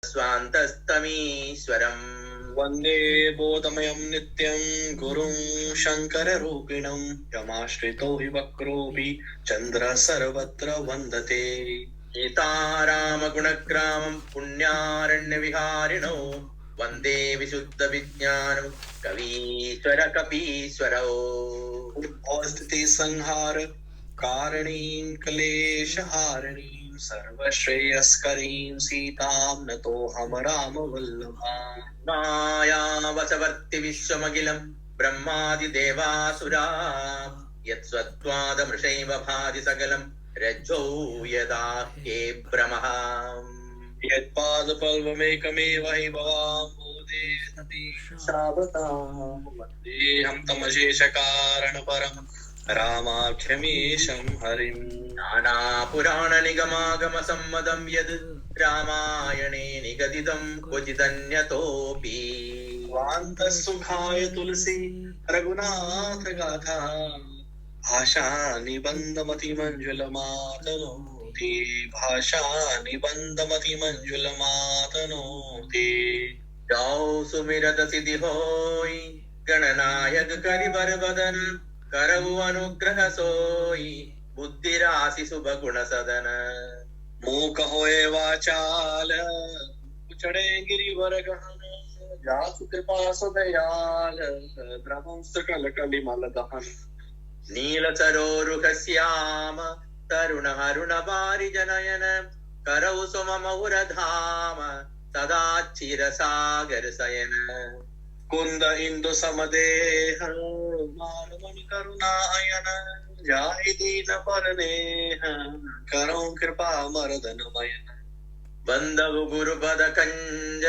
स्वान्तस्तमीश्वरम् वन्दे बोधमयं नित्यं गुरुं शङ्कररूपिणं यमाश्रितो हि वक्रोऽपि चन्द्रः सर्वत्र वन्दते। सीतारामगुणग्रामं पुण्यारण्यविहारिणो वन्दे विशुद्धविज्ञानं कवीश्वर कपीश्वरौ उद्भवस्थितिसंहार कारणीं क्लेशहारिणीं सर्वश्रेयस्करीं सीतां नतोऽहं रामवल्लभाम्। मायावशवर्ति विश्वमखिलं ब्रह्मादिदेवासुरा यत्स्वत्वादमृषैव भाति सकलं रज्जो यदा हे भ्रमः यत्पादपल्लवमेकमेव हि भवाम्बोधे शावतां वन्देऽहं तमशेषकारणपरं रामाख्यमीशं हरिम्। नानापुराणनिगमागमसम्मतं यद् रामायणे निगदितं क्वचिदन्यतोऽपि स्वान्तसुखाय तुलसी रघुनाथ गाथा भाषा निबन्धमतिमञ्जुलमातनोति भाषा निबन्धमतिमञ्जुलमातनोति। जाओ सुमिरत सिद्धि होई गणनायक करिबर बदन करऊ अनुग्रह सोई बुद्धि राशि शुभ गुण सदन मूक होए वाचाल चढ़े गिरिवर गहन जासु कृपा सुदयाल द्रवं सकल कलिमल दहन। नील सरोरुह श्याम तरुण हरुण बारि जनयन करऊ सुममौर धाम सदा चिर सागर शयन कुंद इंदु समदेह मानवन करुणायन जाहि दीन परनेह करो कृपा मर्दन मयन। बंधु गुरुपद कंज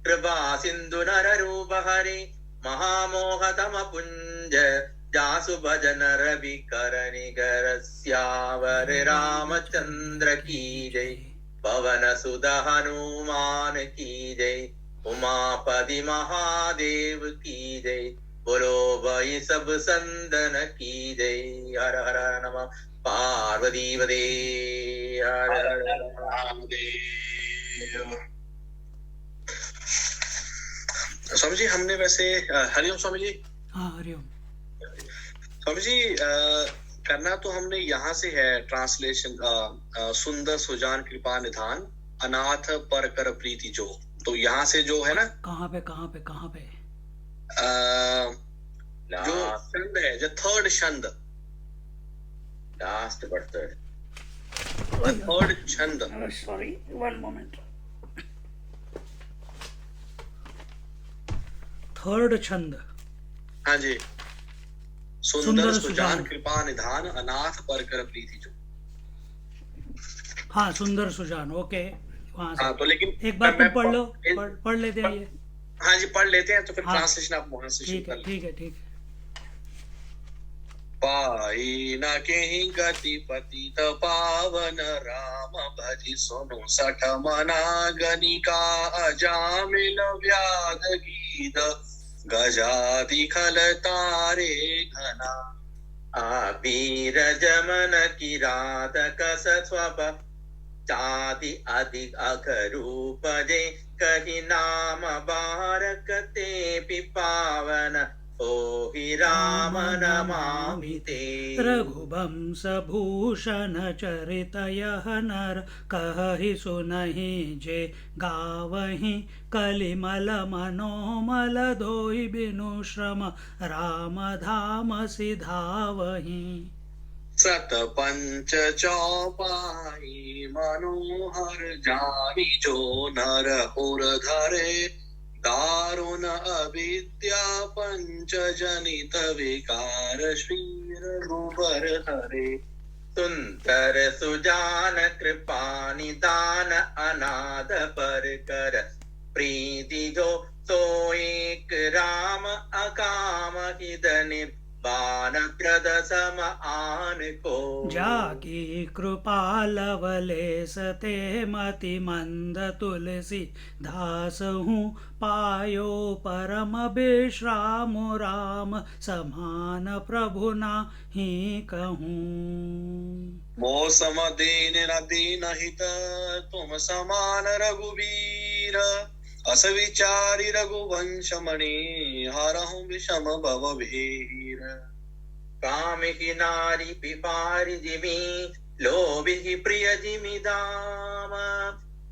कृपा सिंधु नर रूप हरि महामोहतम पुंज जासु भजन रवि करनि गर श्यावर रामचंद्र की जय पवन सुत हनुमान की जय उमापति महादेव की जय बोलो भाई सब संदन की जय हर हर नमः पार्वती वदे हर हर रामदेव। स्वामी जी हमने वैसे हरिओम स्वामी जी। हाँ हरिओम स्वामी जी करना तो हमने यहाँ से है ट्रांसलेशन सुंदर सुजान कृपा निधान अनाथ पर कर प्रीति जो, तो यहाँ से जो है ना कहाँ पे जो छंद है जो थर्ड छंद लास्ट बट थर्ड छंद सॉरी वन मोमेंट थर्ड छंद हाँ जी सुंदर सुजान कृपा निधान अनाथ पर कर प्रीति जो। हाँ सुंदर सुजान ओके वहाँ से। हाँ तो लेकिन एक बार तुम पढ़ लो पढ़ लेते हैं ये। हाँ जी पढ़ लेते हैं तो फिर हाँ, ट्रांसलेशन आप वहां से शुरू कर लें। ठीक है पाई न केहि गति पतित पावन राम भजि सुनु सठ मना गनिका अजामिल व्याध गीत गजादि खल तारे घना आबीर जमन किरात कस स्वप चाति अधिक अघरूप जे कहि नाम बारक ते पिपावन ओ हि राम नमामि ते। रघुवंश भूषण चरित यह नर कहहि सुनहि जे गावहि कलिमल मनोमल धोइ बिनु श्रम राम धाम सिधावहि। सत पंच चौपाई मनोहर जानी जो नर उर धरे दारुण अविद्या पंच जनित विकार श्री रघुबर हरे। सुंदर सुजान कृपा निदान अनाथ पर कर प्रीति जो सो एक राम अकाम हित बाणप्रद सम आन को। जाकी कृपा लवलेस ते मति मंद तुलसी दास हूँ पायो परम विश्राम राम समान प्रभु नाही कहूँ। मोह सम दीन न दीन हित तुम समान रघुवीर अस विचारी रघुवंश मणि हरहु विषम भव भीर। काम ही नारी पिपारी जिमी लोभि प्रिय जिमि दाम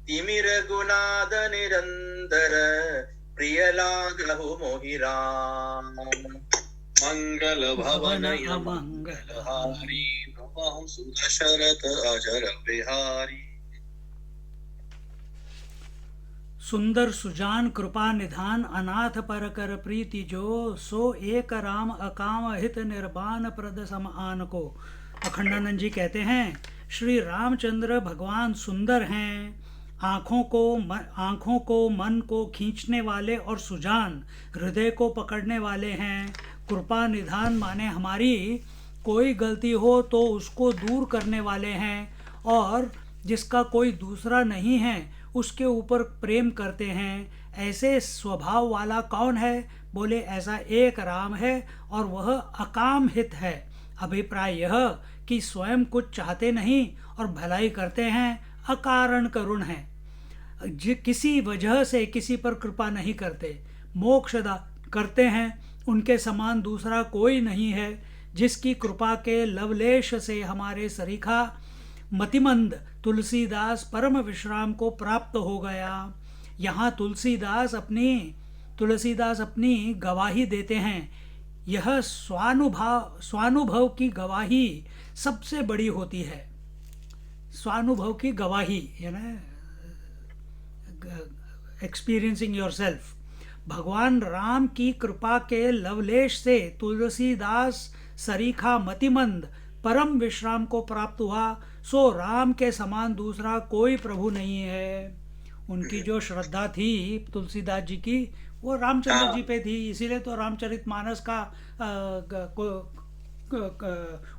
तिमिर गुनाद निरंतर प्रिय लागहु मोहि राम। मंगल भवन अमंगल हारी नमः सुदशरथ अजर बिहारी। सुंदर सुजान कृपा निधान अनाथ पर कर प्रीति जो सो एक राम अकाम हित निर्बान प्रद सम आन को। अखंडानंद जी कहते हैं श्री रामचंद्र भगवान सुंदर हैं, आँखों को मन को खींचने वाले और सुजान हृदय को पकड़ने वाले हैं। कृपा निधान माने हमारी कोई गलती हो तो उसको दूर करने वाले हैं, और जिसका कोई दूसरा नहीं है उसके ऊपर प्रेम करते हैं। ऐसे स्वभाव वाला कौन है? बोले ऐसा एक राम है और वह अकाम हित है। अभिप्राय यह कि स्वयं कुछ चाहते नहीं और भलाई करते हैं, अकारण करुण है, किसी वजह से किसी पर कृपा नहीं करते, मोक्षदा करते हैं। उनके समान दूसरा कोई नहीं है। जिसकी कृपा के लवलेश से हमारे सरीखा मतिमंद तुलसीदास परम विश्राम को प्राप्त हो गया। यहाँ तुलसीदास अपनी गवाही देते हैं। यह स्वानुभव की गवाही सबसे बड़ी होती है। स्वानुभव की गवाही यानी एक्सपीरियंसिंग योरसेल्फ। भगवान राम की कृपा के लवलेश से तुलसीदास सरीखा मतिमंद परम विश्राम को प्राप्त हुआ। सो राम के समान दूसरा कोई प्रभु नहीं है। उनकी जो श्रद्धा थी तुलसीदास जी की वो रामचंद्र जी पे थी, इसीलिए तो रामचरितमानस का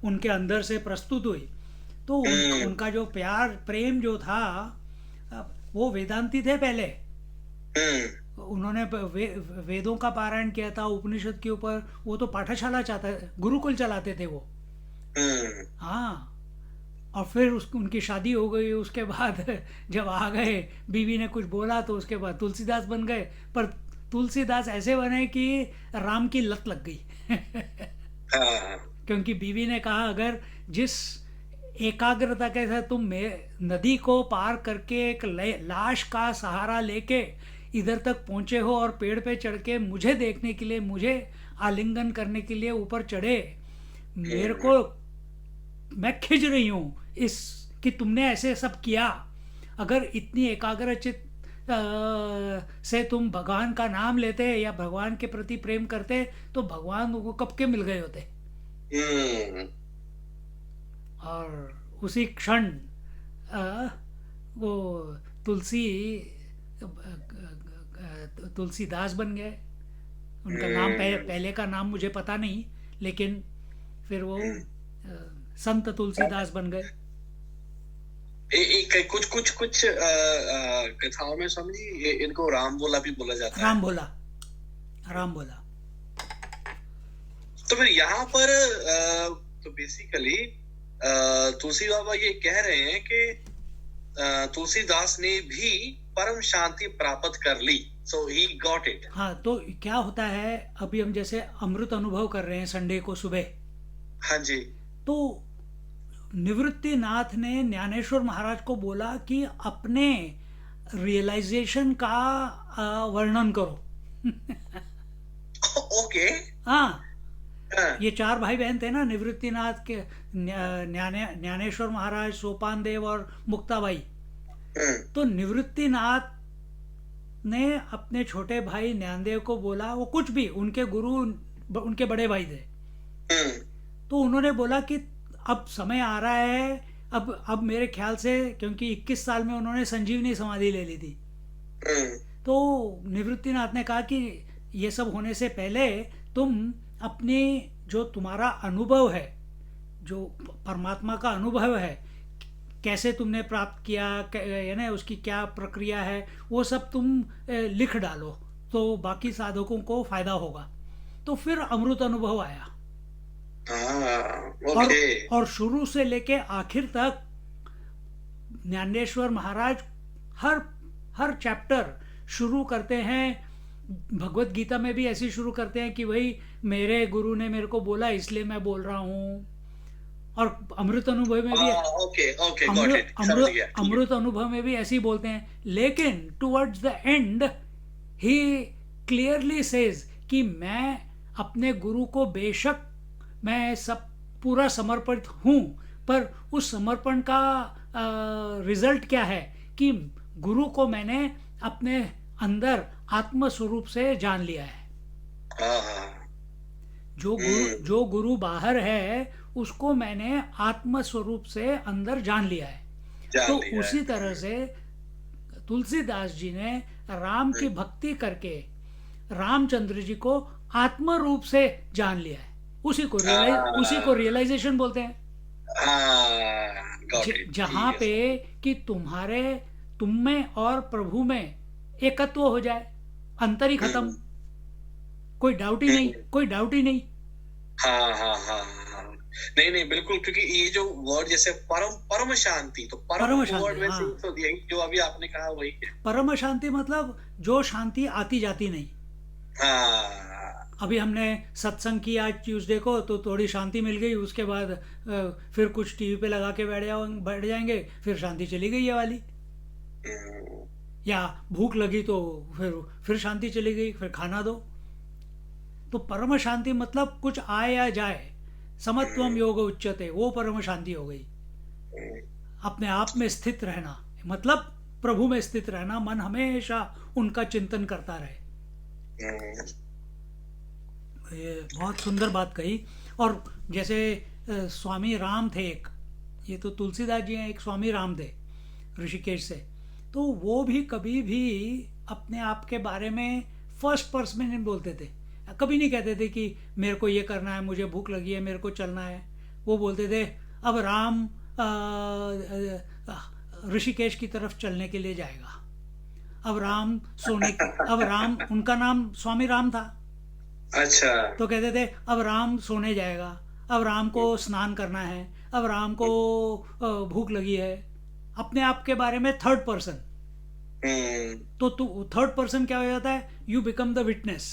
उनके अंदर से प्रस्तुत हुई। तो उनका जो प्यार प्रेम जो था वो वेदांती थे पहले। उन्होंने वेदों का पारायण किया था, उपनिषद के ऊपर। वो तो पाठशाला गुरुकुल चलाते थे वो। हाँ, और फिर उनकी शादी हो गई। उसके बाद जब आ गए, बीवी ने कुछ बोला तो उसके बाद तुलसीदास बन गए। पर तुलसीदास ऐसे बने कि राम की लत लग गई। क्योंकि बीवी ने कहा अगर जिस एकाग्रता के साथ तुम नदी को पार करके एक लाश का सहारा लेके इधर तक पहुंचे हो और पेड़ पे चढ़ के मुझे देखने के लिए, मुझे आलिंगन करने के लिए ऊपर चढ़े, मेरे को मैं खिंच रही हूँ इस कि तुमने ऐसे सब किया। अगर इतनी एकाग्रचित से तुम भगवान का नाम लेते या भगवान के प्रति प्रेम करते तो भगवान को कब के मिल गए होते। और उसी क्षण वो तुलसीदास बन गए। उनका नाम पहले का नाम मुझे पता नहीं, लेकिन फिर वो संत तुलसीदास बन गए। कुछ कथाओं में समझी इनको राम बोला भी बोला जाता है। राम बोला। तो फिर यहाँ पर तो बेसिकली तुलसी बाबा ये कह रहे हैं कि तुलसीदास ने भी परम शांति प्राप्त कर ली। सो ही गॉट इट। हाँ, तो क्या होता है, अभी हम जैसे अमृत अनुभव कर रहे हैं संडे को सुबह। हाँ जी। तो निवृत्तिनाथ ने ज्ञानेश्वर महाराज को बोला कि अपने रियलाइजेशन का वर्णन करो। ओके। हाँ, ये 4 भाई बहन थे ना, निवृत्तिनाथ के, ज्ञानेश्वर महाराज, सोपान देव और मुक्ताबाई। तो निवृत्तिनाथ ने अपने छोटे भाई ज्ञानदेव को बोला, वो कुछ भी, उनके गुरु उनके बड़े भाई थे। तो उन्होंने बोला कि अब समय आ रहा है, अब मेरे ख्याल से, क्योंकि 21 साल में उन्होंने संजीवनी समाधि ले ली थी। तो निवृत्तिनाथ ने कहा कि ये सब होने से पहले तुम अपनी जो तुम्हारा अनुभव है, जो परमात्मा का अनुभव है, कैसे तुमने प्राप्त किया, यानी उसकी क्या प्रक्रिया है, वो सब तुम लिख डालो तो बाकी साधकों को फायदा होगा। तो फिर अमृत अनुभव आया। ओके। और शुरू से लेके आखिर तक ज्ञानेश्वर महाराज हर चैप्टर शुरू करते हैं, भगवत गीता में भी ऐसे शुरू करते हैं कि भाई मेरे गुरु ने मेरे को बोला इसलिए मैं बोल रहा हूँ। और अमृत अनुभव में भी अमृत अनुभव में भी ऐसे ही बोलते हैं। लेकिन towards the and he clearly says कि मैं अपने गुरु को बेशक मैं सब पूरा समर्पित हूँ, पर उस समर्पण का रिजल्ट क्या है कि गुरु को मैंने अपने अंदर आत्म स्वरूप से जान लिया है। जो गुरु बाहर है उसको मैंने आत्म स्वरूप से अंदर जान लिया है। तो उसी तरह से तुलसीदास जी ने राम की भक्ति करके रामचंद्र जी को आत्म रूप से जान लिया है। उसी को रियलाइजेशन बोलते हैं। जहां पे कि तुम में और प्रभु में एकत्व हो जाए, अंतर ही खत्म, कोई डाउट ही नहीं। नहीं बिल्कुल, क्योंकि ये जो वर्ड जैसे परम शांति, तो परम वर्ड वैसे ही तो यही जो अभी आपने कहा वही है। परम शांति मतलब जो शांति आती जाती नहीं। अभी हमने सत्संग किया आज ट्यूसडे को, तो थोड़ी शांति मिल गई, उसके बाद फिर कुछ टीवी पे लगा के बैठ जाएंगे, फिर शांति चली गई ये वाली। या भूख लगी तो फिर शांति चली गई, फिर खाना दो। तो परम शांति मतलब कुछ आए या जाए, समत्वम योग उच्यते, वो परम शांति हो गई। अपने आप में स्थित रहना मतलब प्रभु में स्थित रहना, मन हमेशा उनका चिंतन करता रहे। ये बहुत सुंदर बात कही। और जैसे स्वामी राम थे एक, ये तो तुलसीदास जी हैं, एक स्वामी राम थे ऋषिकेश से, तो वो भी कभी भी अपने आप के बारे में फर्स्ट पर्सन में नहीं बोलते थे। कभी नहीं कहते थे कि मेरे को ये करना है, मुझे भूख लगी है, मेरे को चलना है। वो बोलते थे अब राम ऋषिकेश की तरफ चलने के लिए जाएगा, अब राम उनका नाम स्वामी राम था। अच्छा। तो कहते थे अब राम सोने जाएगा, अब राम को स्नान करना है, अब राम को भूख लगी है। अपने आप के बारे में थर्ड पर्सन। तो थर्ड पर्सन क्या हो जाता है, यू बिकम द विटनेस,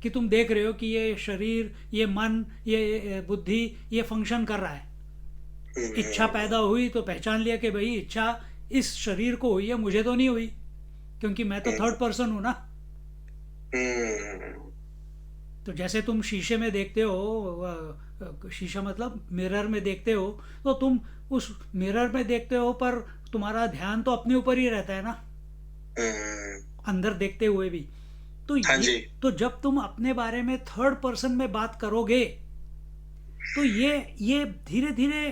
कि तुम देख रहे हो कि ये शरीर, ये मन, ये बुद्धि, ये फंक्शन कर रहा है। इच्छा पैदा हुई तो पहचान लिया कि भाई इच्छा इस शरीर को हुई है, मुझे तो नहीं हुई, क्योंकि मैं तो थर्ड पर्सन हूं ना। तो जैसे तुम शीशे में देखते हो, शीशा मतलब मिरर में देखते हो, तो तुम उस मिरर में देखते हो, पर तुम्हारा ध्यान तो अपने ऊपर ही रहता है ना, अंदर देखते हुए भी। तो जब तुम अपने बारे में थर्ड पर्सन में बात करोगे, तो ये धीरे धीरे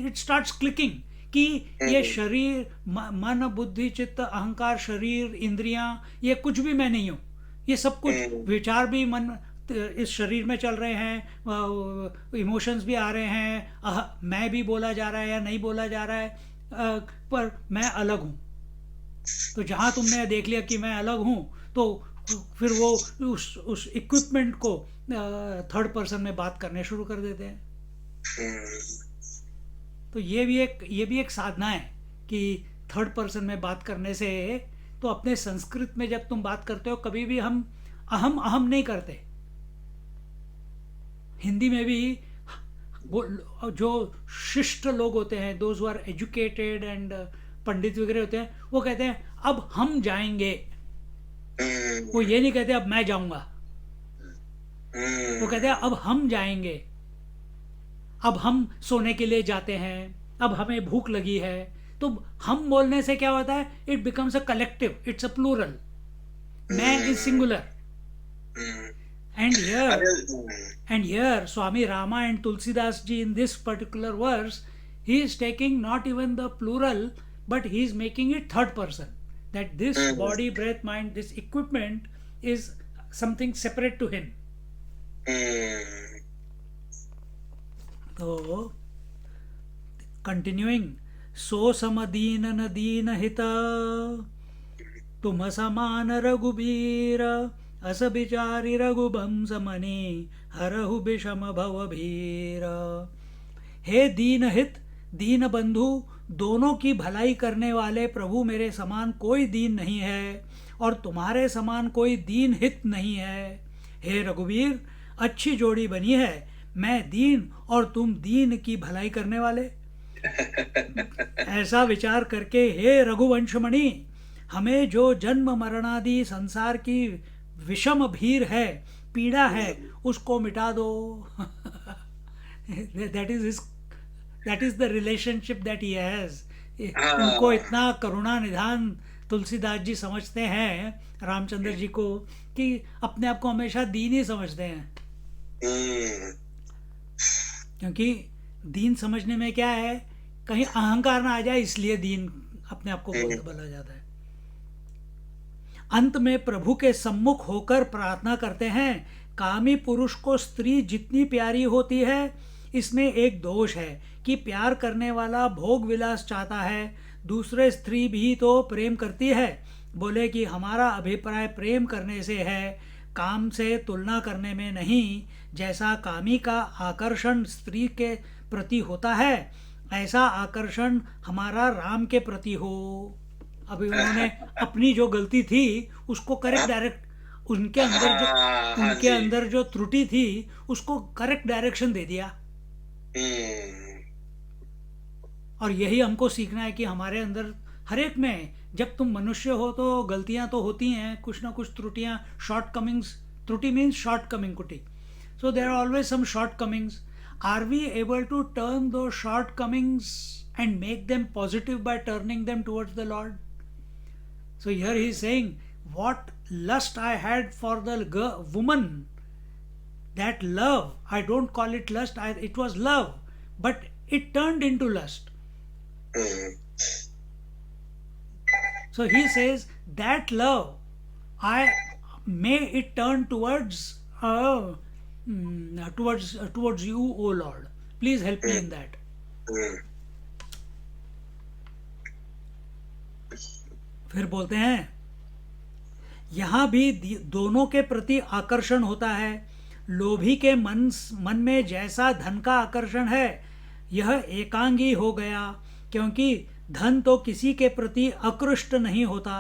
इट स्टार्ट्स क्लिकिंग कि ये शरीर, मन, बुद्धि, चित्त, अहंकार, शरीर, इंद्रियां, ये कुछ भी मैं नहीं हूं। ये सब कुछ विचार भी मन इस शरीर में चल रहे हैं, इमोशंस भी आ रहे हैं, मैं भी बोला जा रहा है या नहीं बोला जा रहा है, पर मैं अलग हूं। तो जहां तुमने देख लिया कि मैं अलग हूं, तो फिर वो उस इक्विपमेंट को थर्ड पर्सन में बात करने शुरू कर देते हैं। तो ये भी एक साधना है कि थर्ड पर्सन में बात करने से, तो अपने संस्कृत में जब तुम बात करते हो, कभी भी हम अहम नहीं करते। हिंदी में भी जो शिष्ट लोग होते हैं, those who are educated and pandit वगैरह होते हैं, वो कहते हैं अब हम जाएंगे। वो ये नहीं कहते अब मैं जाऊंगा, वो कहते हैं अब हम जाएंगे, अब हम सोने के लिए जाते हैं, अब हमें भूख लगी है। तो हम बोलने से क्या होता है, it becomes a collective, it's a plural, मैं is singular. And here Swami Rama and Tulsidas ji in this particular verse, he is taking not even the plural, but he is making it third person, that this body, breath, mind, this equipment is something separate to him. तो continuing, सो सम दीन न दीन हित, तुम समान रघुबीर, अस बिचारी रघुबंश मनि, हरहु विषम भव भीर। हे दीन हित, दीन बंधु, दोनों की भलाई करने वाले प्रभु, मेरे समान कोई दीन नहीं है और तुम्हारे समान कोई दीन हित नहीं है। हे रघुवीर, अच्छी जोड़ी बनी है, मैं दीन और तुम दीन की भलाई करने वाले। ऐसा विचार करके हे रघुवंशमणि, हमें जो जन्म मरणादि संसार की विषम भीर है, पीड़ा है, उसको मिटा दो। that is the relationship that he has. उनको इतना करुणा निधान तुलसीदास जी समझते हैं रामचंद्र जी को कि अपने आप को हमेशा दीन ही समझते हैं। क्योंकि दीन समझने में क्या है, कहीं अहंकार ना आ जाए, इसलिए दीन अपने आप को बोला जाता है। अंत में प्रभु के सम्मुख होकर प्रार्थना करते हैं, कामी पुरुष को स्त्री जितनी प्यारी होती है, इसमें एक दोष है कि प्यार करने वाला भोग विलास चाहता है, दूसरे स्त्री भी तो प्रेम करती है। बोले कि हमारा अभिप्राय प्रेम करने से है, काम से तुलना करने में नहीं। जैसा कामी का आकर्षण स्त्री के प्रति होता है, ऐसा आकर्षण हमारा राम के प्रति हो। अभी उन्होंने अपनी जो गलती थी उसको करेक्ट डायरेक्ट, उनके अंदर जो त्रुटि थी उसको करेक्ट डायरेक्शन दे दिया। और यही हमको सीखना है कि हमारे अंदर हर एक में, जब तुम मनुष्य हो तो गलतियां तो होती हैं, कुछ ना कुछ त्रुटियां, शॉर्ट कमिंग्स, त्रुटि मीन्स शॉर्ट कमिंग, कुटी, so there are always some shortcomings. Are we able to turn those shortcomings and make them positive by turning them towards the Lord? So here he is saying, what lust I had for the woman, that love, I don't call it lust, it was love, but it turned into lust. So he says that love, may it turn towards you, O Lord. Please help me in that. फिर बोलते हैं, यहाँ भी दोनों के प्रति आकर्षण होता है। लोभी के मन में जैसा धन का आकर्षण है, यह एकांगी हो गया, क्योंकि धन तो किसी के प्रति आकृष्ट नहीं होता।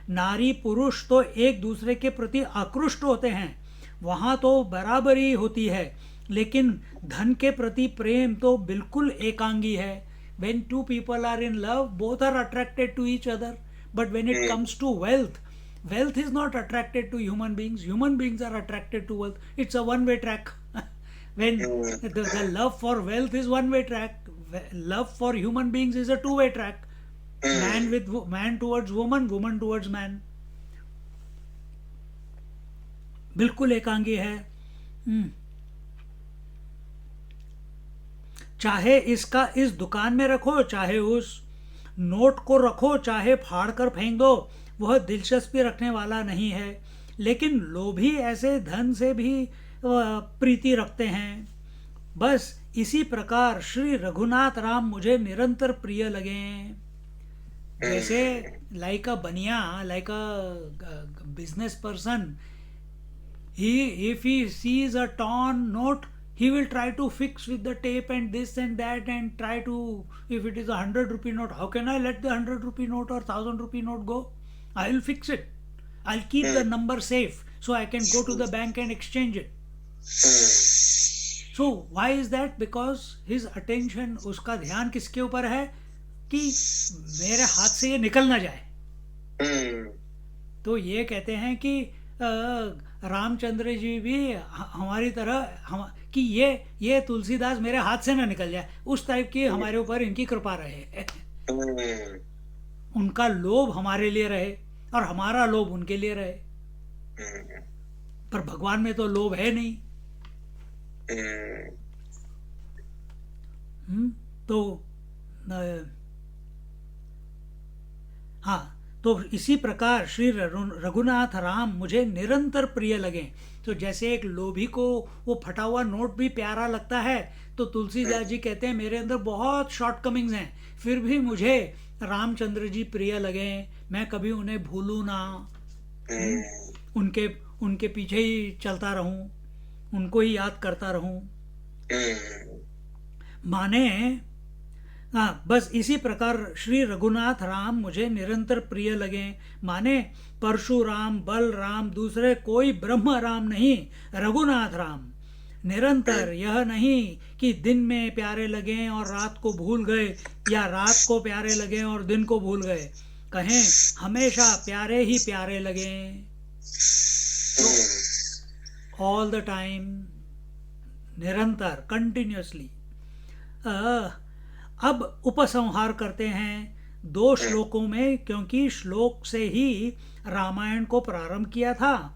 नारी पुरुष तो एक दूसरे के प्रति आकृष्ट होते हैं, वहाँ तो बराबरी होती है, लेकिन धन के प्रति प्रेम तो बिल्कुल एकांगी है। When two people are in love, both are attracted to each other. But when it comes to wealth, wealth is not attracted to human beings. Human beings are attracted to wealth. It's a one-way track. When the love for wealth is one-way track, love for human beings is a two-way track. Man towards woman, woman towards man. बिल्कुल एकांगी है। चाहे इसका इस दुकान में रखो, चाहे उस नोट को रखो, चाहे फाड़ कर फेंक दो, वह दिलचस्पी रखने वाला नहीं है। लेकिन लोभी ऐसे धन से भी प्रीति रखते हैं। बस इसी प्रकार श्री रघुनाथ राम मुझे निरंतर प्रिय लगे। जैसे लाइक अ बनिया, like a business person, if he sees a torn note, he will try to fix with the tape and this and that, and try to, if it is a 100 rupee note, how can I let the 100 rupee note or 1000 rupee note go? I will fix it. I'll keep the number safe so I can go to the bank and exchange it. So why is that? Because his attention, उसका ध्यान किसके ऊपर है कि मेरे हाथ से ये निकल ना जाए। तो ये कहते हैं कि रामचंद्र जी भी हमारी तरह कि ये तुलसीदास मेरे हाथ से ना निकल जाए, उस टाइप की हमारे ऊपर इनकी कृपा रहे। उनका लोभ हमारे लिए रहे और हमारा लोभ उनके लिए रहे। पर भगवान में तो लोभ है नहीं। तो हाँ, तो इसी प्रकार श्री रघुनाथ राम मुझे निरंतर प्रिय लगे। तो जैसे एक लोभी को वो फटा हुआ नोट भी प्यारा लगता है, तो तुलसीदास जी कहते हैं मेरे अंदर बहुत शॉर्टकमिंग्स हैं, फिर भी मुझे रामचंद्र जी प्रिय लगे, मैं कभी उन्हें भूलूं ना, उनके उनके पीछे ही चलता रहूं, उनको ही याद करता रहूं। माने हाँ, बस इसी प्रकार श्री रघुनाथ राम मुझे निरंतर प्रिय लगे, माने परशुराम, बलराम, दूसरे कोई ब्रह्म राम नहीं, रघुनाथ राम निरंतर। यह नहीं कि दिन में प्यारे लगे और रात को भूल गए, या रात को प्यारे लगे और दिन को भूल गए, कहें हमेशा प्यारे ही प्यारे लगे, ऑल द टाइम, निरंतर, कंटिन्यूसली। अब उपसंहार करते हैं 2 श्लोकों में, क्योंकि श्लोक से ही रामायण को प्रारंभ किया था।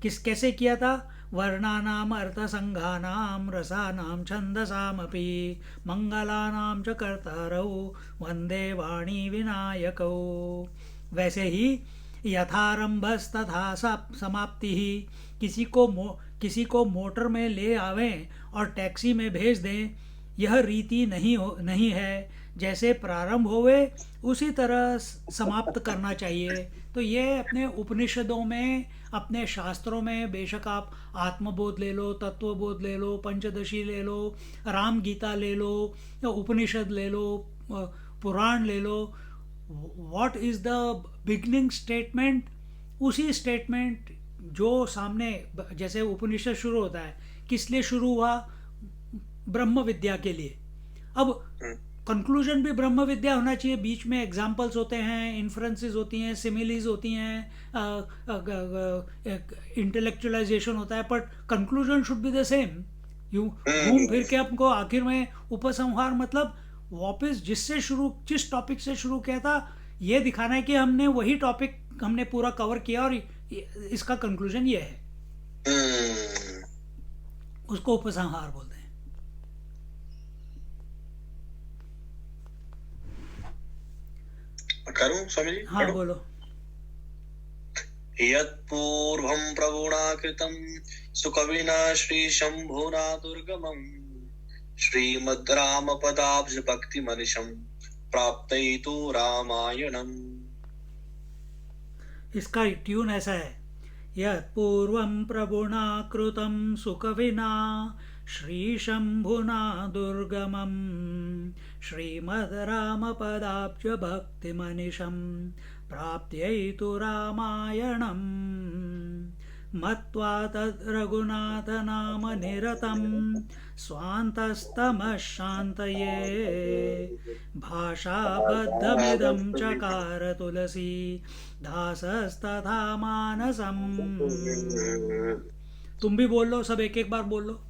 कैसे किया था? वर्णानाम अर्थसंघानाम रसानाम छंदसामपि मंगलानाम च कर्तारौ वंदे वाणी विनायकौ। वैसे ही यथारंभस तथा समाप्ति ही, किसी को मोटर में ले आवें और टैक्सी में भेज दें, यह रीति नहीं है। जैसे प्रारंभ होवे उसी तरह समाप्त करना चाहिए। तो ये अपने उपनिषदों में, अपने शास्त्रों में, बेशक आप आत्मबोध ले लो, तत्वबोध ले लो, पंचदशी ले लो, राम गीता ले लो, उपनिषद ले लो, पुराण ले लो, what is the beginning statement? उसी स्टेटमेंट जो सामने, जैसे उपनिषद शुरू होता है, किस लिए शुरू हुआ? ब्रह्म विद्या के लिए। अब कंक्लूजन भी ब्रह्म विद्या होना चाहिए, बीच में एग्जाम्पल्स होते हैं, इन्फ्रेंसेस होती हैं, सिमिलीज होती हैं, इंटेलेक्चुअलाइजेशन होता है, but conclusion should be the same. यूं घूम फिर के आपको आखिर में उपसंहार मतलब वापस जिस टॉपिक से शुरू किया था, ये दिखाना है कि हमने वही टॉपिक हमने पूरा कवर किया और इसका कंक्लूजन ये है, उसको उपसंहार बोलते हैं। करूं स्वामी जी? हाँ बोलो। यत्पूर्वं प्रभुना कृतं सुकविना श्रीशम्भुना दुर्गमं श्रीमद् रामपदाब्ज भक्तिमनिशं प्राप्तयितु रामायणम्। इसका ट्यून ऐसा है, यत्पूर्वं प्रभुना कृतं सुकविना श्रीशम्भुना दुर्गमं श्रीमद् रामपदाब्ज भक्तिमनिशं प्राप्त्यैतु रामायणम्। मत्वा तद् रघुनाथ नाम निरतं स्वान्तस्तमः शान्तये भाषाबद्धमिदं चकार तुलसी दासस्तथा मानसम्। तुम भी बोल लो, सब एक एक बार बोल लो।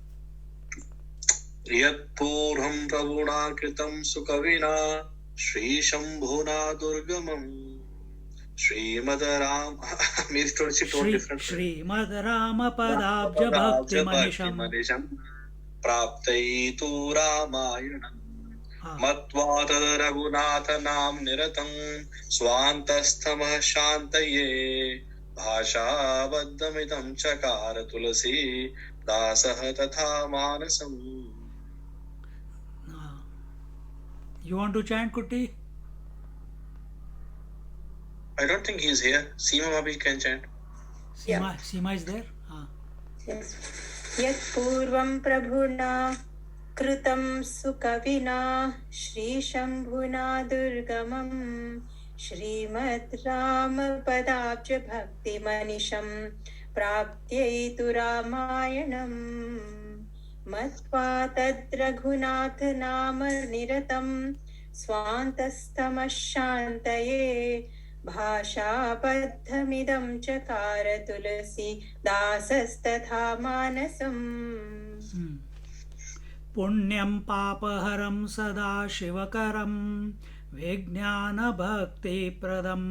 यत्पूर्वं प्रभुना कृतं सुकविना श्रीशम्भुना दुर्गमं श्रीमद् राम मेरी थोड़ी सी टोन डिफरेंट। श्रीमद् रामपदाब्ज भक्तिमनिशं प्राप्तयितु रामायणम्। मत्वा तद् रघुनाथ नाम निरतं स्वान्तस्थमः शान्तये भाषाबद्धमिदं चकार तुलसी दासः तथा मानसम्। You want to chant, Kutti? I don't think he's here. Seema Bhabhi can chant. Seema is there? Yes. यत्पूर्वं प्रभुना कृतं सुकविना श्रीशम्भुना दुर्गमं श्रीमद् रामपदाब्ज भक्तिमनिशं प्राप्त्यैतु रामायणम्। मत्वा तद् रघुनाथ नाम निरतं स्वान्तस्तमः शान्तये भाषाबद्धमिदं चकार तुलसी दासस्तथा मानसम्। पुण्यं पापहरं सदा शिवकरं विज्ञानभक्तिप्रदं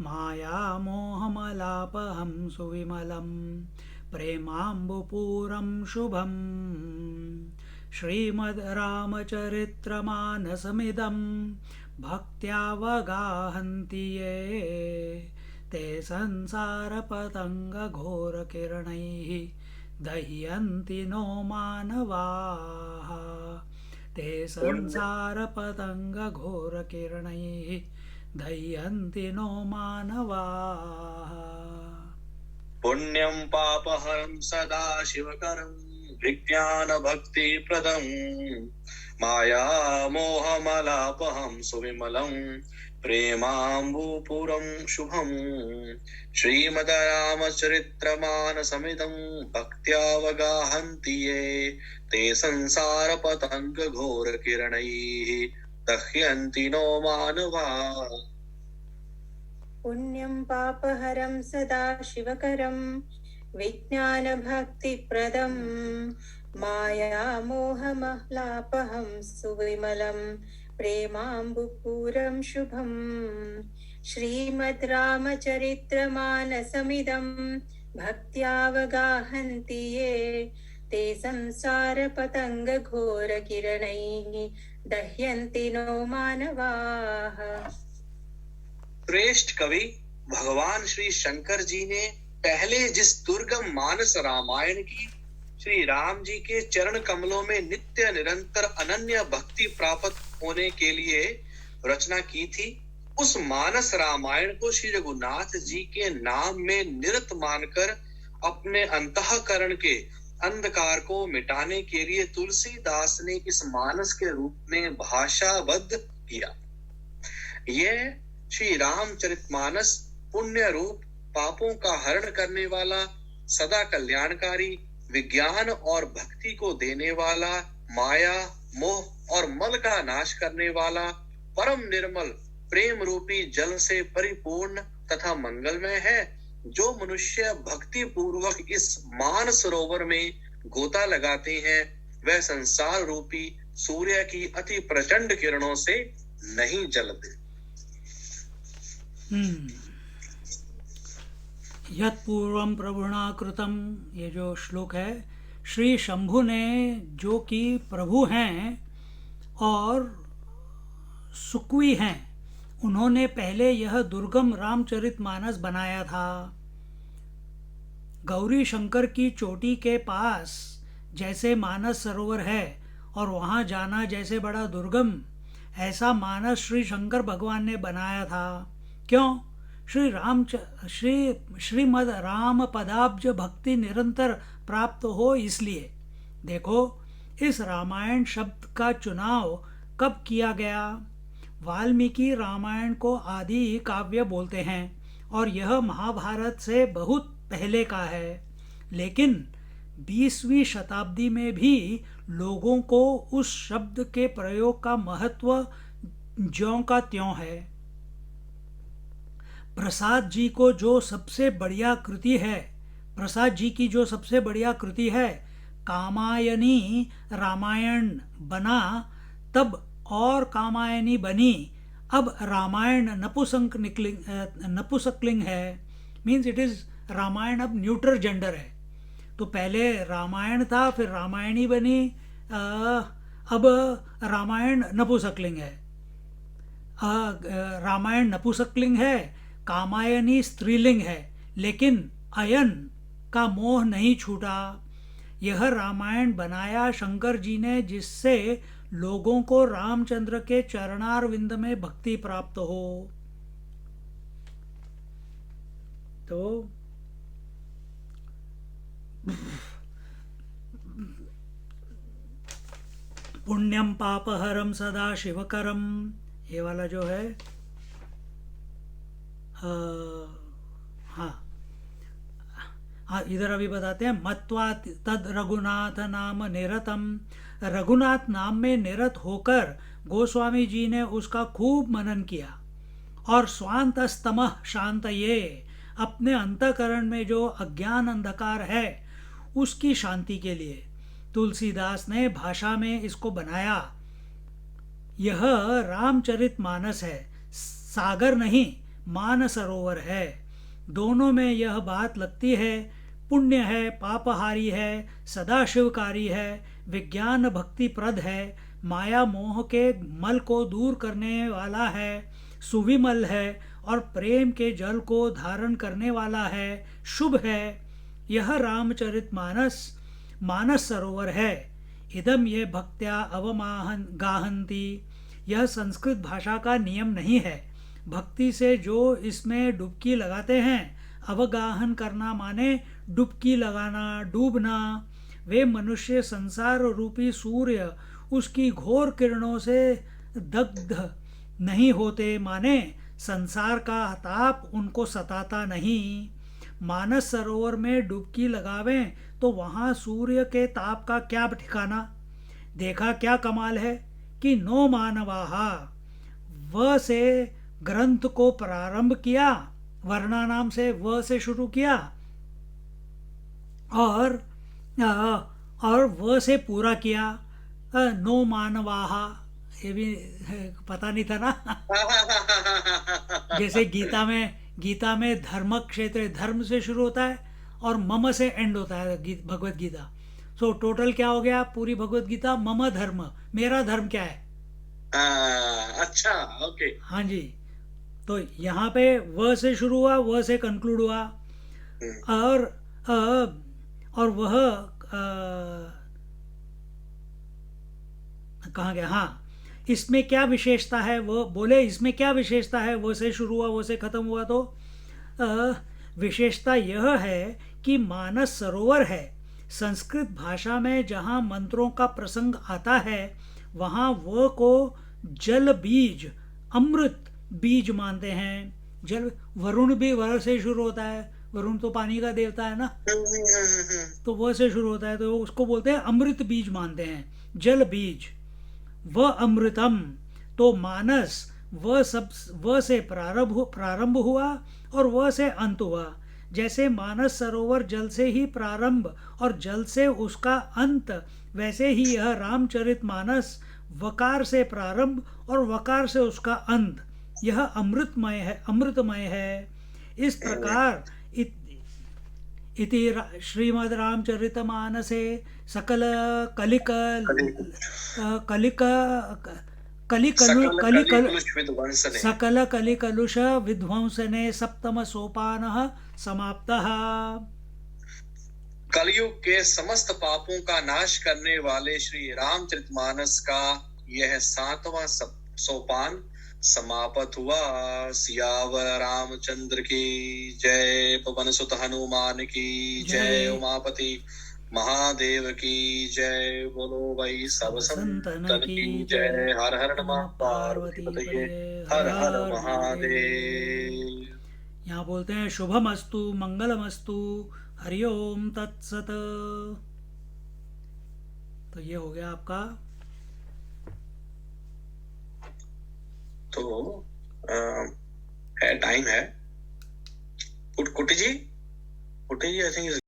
मायामोहमलापहं सुविमलं प्रेमाम्बुपूरं शुभं श्रीमद् रामचरित्रमानसमिदं भक्त्यावगाहन्ति ये ते संसारपतङ्गघोरकिरणैः दह्यन्ति नो मानवाः ते संसारपतङ्गघोरकिरणैः दह्यन्ति नो मानवाः। पुण्यं पापहरं सदा शिवकरं विज्ञानभक्तिप्रदं मायामोहमलापहं सुविमलं प्रेमाम्बुपूरं शुभं श्रीमद्रामचरित्रमानसमिदं भक्त्यावगाहन्ति ये ते संसारपतङ्गघोरकिरणैः दह्यन्ति नो मानवाः। पुण्यं पापहरं सदा शिवकरं विज्ञानभक्तिप्रदं मायामोहमलापहं सुविमलं प्रेमाम्बुपूरं शुभं श्रीमद् रामचरित्रमानसमिदं भक्त्यावगाहन्ति ये ते संसारपतङ्गघोरकिरणैः दह्यन्ति नो मानवाः। श्रेष्ठ कवि भगवान श्री शंकर जी ने पहले जिस दुर्गम मानस रामायण की श्री राम जी के चरण कमलों में नित्य निरंतर अनन्य भक्ति प्राप्त होने के लिए रचना की थी, उस मानस रामायण को श्री रघुनाथ जी के नाम में निरत मानकर अपने अंतःकरण के अंधकार को मिटाने के लिए तुलसीदास ने इस मानस के रूप में भाषाबद्ध किया। यह श्री रामचरितमानस पुण्य रूप पापों का हरण करने वाला, सदा कल्याणकारी, विज्ञान और भक्ति को देने वाला, माया मोह और मल का नाश करने वाला, परम निर्मल प्रेम रूपी जल से परिपूर्ण तथा मंगलमय है। जो मनुष्य भक्ति पूर्वक इस मान सरोवर में गोता लगाते हैं वह संसार रूपी सूर्य की अति प्रचंड किरणों से नहीं जलते। यत्पूर्वं प्रभुना कृतं, ये जो श्लोक है, श्री शंभु ने जो कि प्रभु हैं और सुकवी हैं, उन्होंने पहले यह दुर्गम रामचरितमानस बनाया था। गौरी शंकर की चोटी के पास जैसे मानस सरोवर है और वहाँ जाना जैसे बड़ा दुर्गम, ऐसा मानस श्री शंकर भगवान ने बनाया था। क्यों? श्रीमद् राम पदाब्ज भक्ति निरंतर प्राप्त हो इसलिए। देखो, इस रामायण शब्द का चुनाव कब किया गया? वाल्मीकि रामायण को आदि काव्य बोलते हैं और यह महाभारत से बहुत पहले का है, लेकिन 20वीं शताब्दी में भी लोगों को उस शब्द के प्रयोग का महत्व ज्यों का त्यों है। प्रसाद जी की जो सबसे बढ़िया कृति है कामायनी रामायण बना, तब और कामायनी बनी, अब रामायण नपुंसकलिंग है, मीन्स इट इज रामायण अब न्यूट्रल जेंडर है। तो पहले रामायण था, फिर रामायणी बनी, अब रामायण नपुंसकलिंग है। रामायण नपुंसकलिंग है, कामायनी स्त्रीलिंग है, लेकिन अयन का मोह नहीं छूटा। यह रामायण बनाया शंकर जी ने जिससे लोगों को रामचंद्र के चरणारविंद में भक्ति प्राप्त हो। तो पुण्यम पापहरम सदा शिवकरम, ये वाला जो है, हाँ इधर अभी बताते हैं। मत्वा तद रघुनाथ नाम निरतम, रघुनाथ नाम में निरत होकर गोस्वामी जी ने उसका खूब मनन किया और स्वांतस्तमः शांतये, अपने अंतःकरण में जो अज्ञान अंधकार है उसकी शांति के लिए तुलसीदास ने भाषा में इसको बनाया। यह रामचरितमानस है, सागर नहीं मानसरोवर है। दोनों में यह बात लगती है, पुण्य है, पापहारी है, सदाशिवकारी है, विज्ञान भक्तिप्रद है, माया मोह के मल को दूर करने वाला है, सुविमल है और प्रेम के जल को धारण करने वाला है, शुभ है। यह रामचरितमानस मानस सरोवर है। इदम ये भक्त्या अवमाहन गाहंती, यह संस्कृत भाषा का नियम नहीं है। भक्ति से जो इसमें डुबकी लगाते हैं, अवगाहन करना माने डुबकी लगाना, डूबना, वे मनुष्य संसार रूपी सूर्य उसकी घोर किरणों से दग्ध नहीं होते, माने संसार का ताप उनको सताता नहीं। मानस सरोवर में डुबकी लगावें तो वहाँ सूर्य के ताप का क्या ठिकाना। देखा क्या कमाल है कि नो मानवाहा, व से ग्रंथ को प्रारंभ किया, वर्णा नाम से व से शुरू किया और व से पूरा किया, नो मानवाहा। ये भी पता नहीं था ना। जैसे गीता में धर्म क्षेत्र, धर्म से शुरू होता है और मम से एंड होता है भगवत गीता। सो टोटल क्या हो गया पूरी भगवत गीता, मम धर्म, मेरा धर्म क्या है। अच्छा, ओके। हाँ जी, तो यहाँ पे व से शुरू हुआ, व से कंक्लूड हुआ और वह कहाँ गया। हाँ, इसमें क्या विशेषता है, वो बोले इसमें क्या विशेषता है, वो से शुरू हुआ वो से खत्म हुआ। तो विशेषता यह है कि मानस सरोवर है। संस्कृत भाषा में जहाँ मंत्रों का प्रसंग आता है वहाँ वो को जल बीज, अमृत बीज मानते हैं। जल, वरुण भी वर से शुरू होता है, वरुण तो पानी का देवता है ना, तो वो से शुरू होता है, तो उसको बोलते हैं अमृत बीज मानते हैं, जल बीज। व अमृतम, तो मानस व से प्रारंभ हुआ और व से अंत हुआ। जैसे मानस सरोवर जल से ही प्रारंभ और जल से उसका अंत, वैसे ही यह रामचरितमानस वकार से प्रारंभ और वकार से उसका अंत। यह अमृतमय है। इस प्रकार इति श्रीमद् रामचरितमानसे सकल कलिकलुष विध्वंसने सप्तम सोपानः समाप्तः। कलयुग के समस्त पापों का नाश करने वाले श्री रामचरितमानस का यह 7वां सोपान समाप्त हुआ। सियावर रामचंद्र की जय, पवन सुत हनुमान की जय, उमापति महादेव की जय। बोलो भाई सब संतन की जय। हर हर नमः पार्वती पतये, हर हर महादेव। यहाँ बोलते हैं शुभमस्तु मंगलमस्तु, हरिओम तत्सत। तो ये हो गया आपका। तो है, टाइम है। कुटी जी आई थिंक